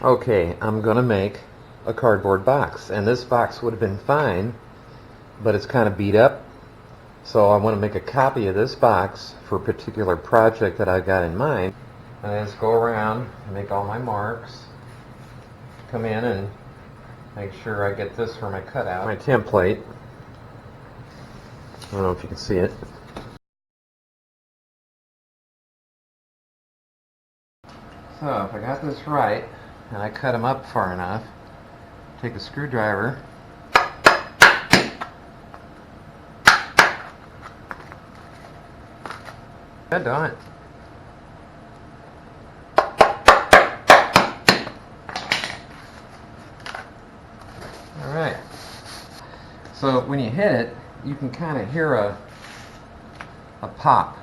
Okay, I'm gonna make a cardboard box, and this box would have been fine, but it's kind of beat up, so I want to make a copy of this box for a particular project that I've got in mind. And I just go around and make all my marks, come in and make sure I get this for my cutout, my template. I don't know if you can see it. So if I got this right, and I cut them up far enough, take a screwdriver, that done it. Alright, so when you hit it, you can kind of hear a pop.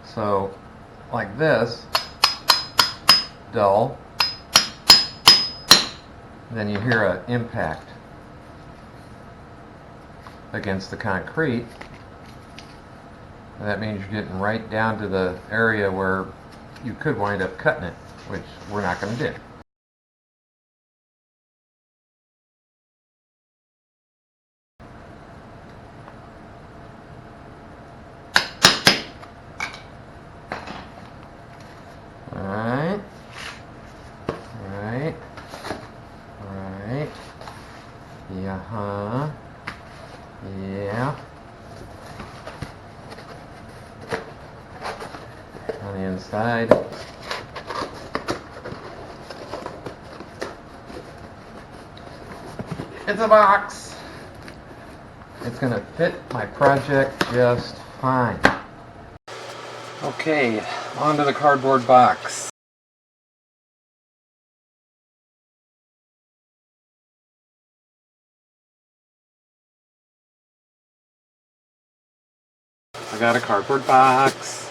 So like this, dull, then you hear an impact against the concrete. And that means you're getting right down to the area where you could wind up cutting it, which we're not going to do. Alright. Right. Right. Yeah. Yeah. On the inside. It's a box. It's going to fit my project just fine. Okay, onto the cardboard box. I got a cardboard box.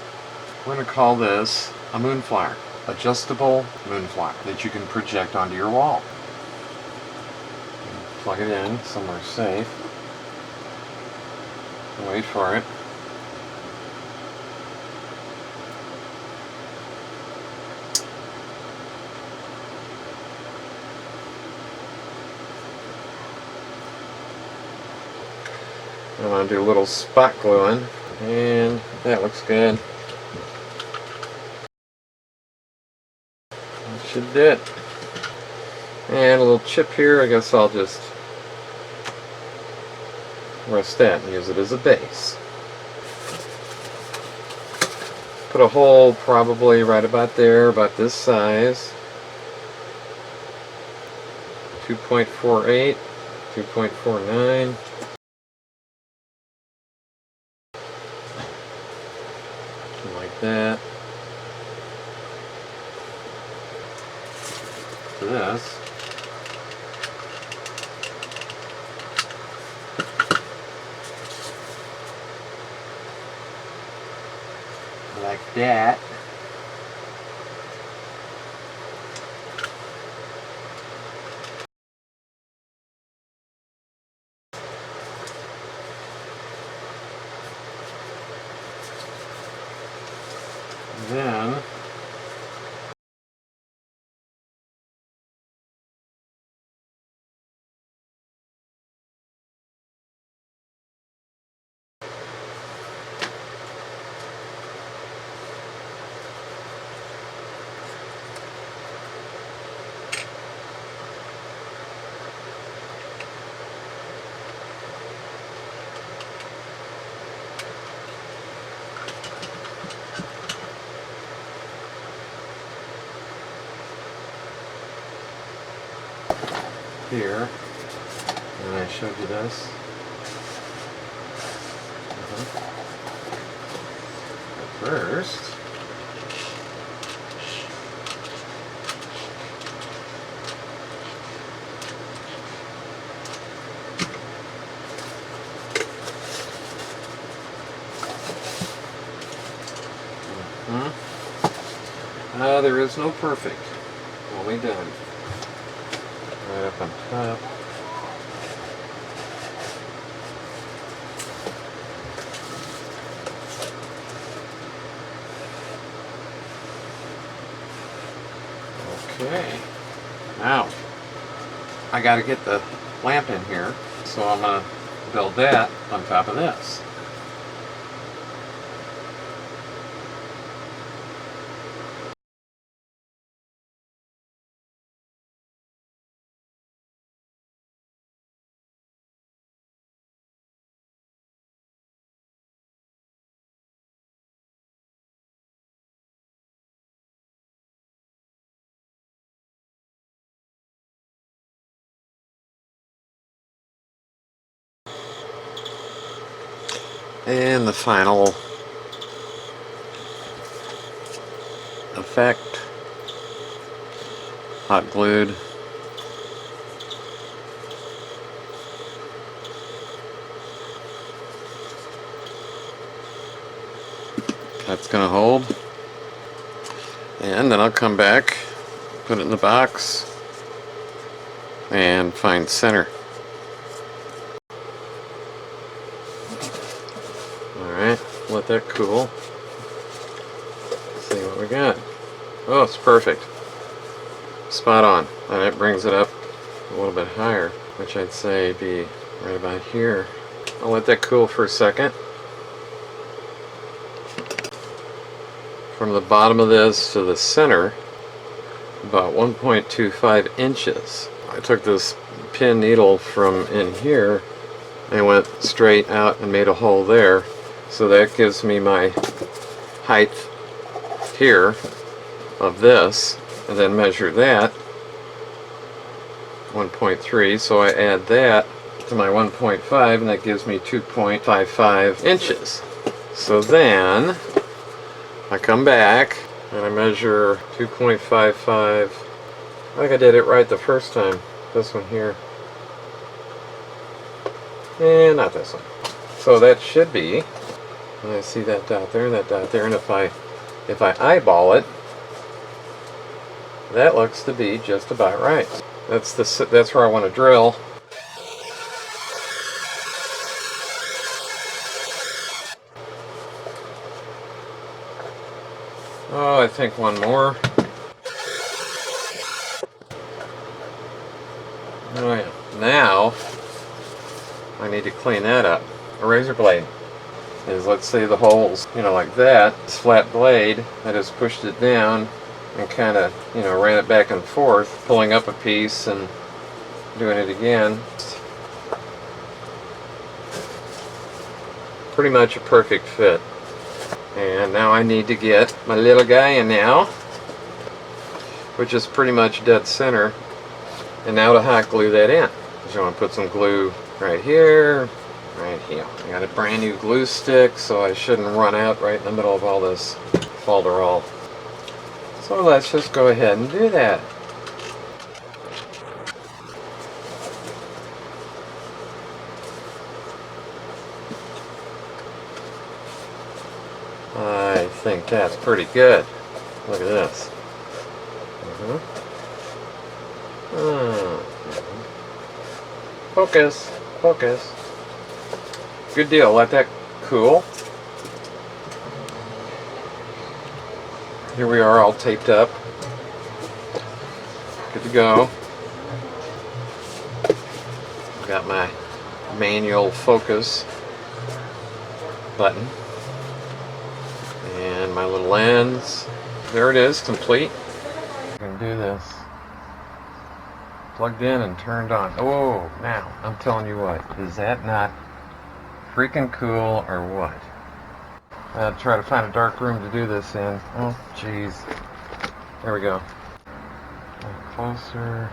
We're going to call this a Moonflower. Adjustable Moonflower that you can project onto your wall. Plug it in somewhere safe. Wait for it. I'm going to do a little spot gluing, and that looks good. That should do it. And a little chip here, I guess I'll just rest that and use it as a base. Put a hole probably right about there, about this size. 2.48, 2.49. Like that. This. Like that. Then here, and I showed you this. But first, there is no perfect. Only done. Right up on top. Okay. Now, I got to get the lamp in here, so I'm going to build that on top of this. And the final effect, hot glued. That's going to hold. And then I'll come back, put it in the box, and find center. Alright, let that cool. See what we got. Oh, it's perfect. Spot on. And it brings it up a little bit higher, which I'd say be right about here. I'll let that cool for a second. From the bottom of this to the center, about 1.25 inches. I took this pin needle from in here and went straight out and made a hole there. So that gives me my height here of this, and then measure that, 1.3, so I add that to my 1.5, and that gives me 2.55 inches. So then I come back and I measure 2.55. I think I did it right the first time. This one here. And not this one. So that should be, and I see that dot there and that dot there, and if I eyeball it, that looks to be just about right. That's where I want to drill. Oh, I think one more. Oh yeah. Now I need to clean that up. A razor blade is, let's say the holes, like that. This flat blade, I just pushed it down and kind of, ran it back and forth, pulling up a piece and doing it again. Pretty much a perfect fit. And now I need to get my little guy in now, which is pretty much dead center. And now to hot glue that in. So I want to put some glue right here, right here. I got a brand new glue stick, so I shouldn't run out right in the middle of all this falderall. So let's just go ahead and do that. I think that's pretty good. Look at this. Focus, focus. Good deal. Let that cool. Here we are, all taped up. Good to go. Got my manual focus button. And my little lens. There it is, complete. I'm going to do this. Plugged in and turned on. Oh, now, I'm telling you what. Is that not freaking cool or what? I'll try to find a dark room to do this in. Oh, jeez. There we go. Closer.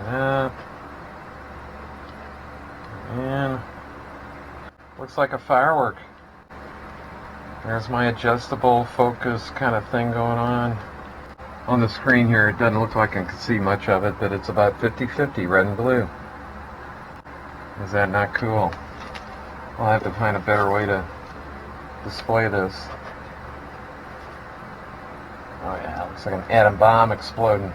Up. And looks like a firework. There's my adjustable focus kind of thing going on. On the screen here, it doesn't look like I can see much of it, but it's about 50-50, red and blue. Is that not cool? I'll have to find a better way to display this. Oh yeah, looks like an atom bomb exploding.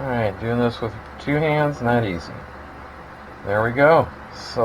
Alright, doing this with two hands, not easy. There we go. So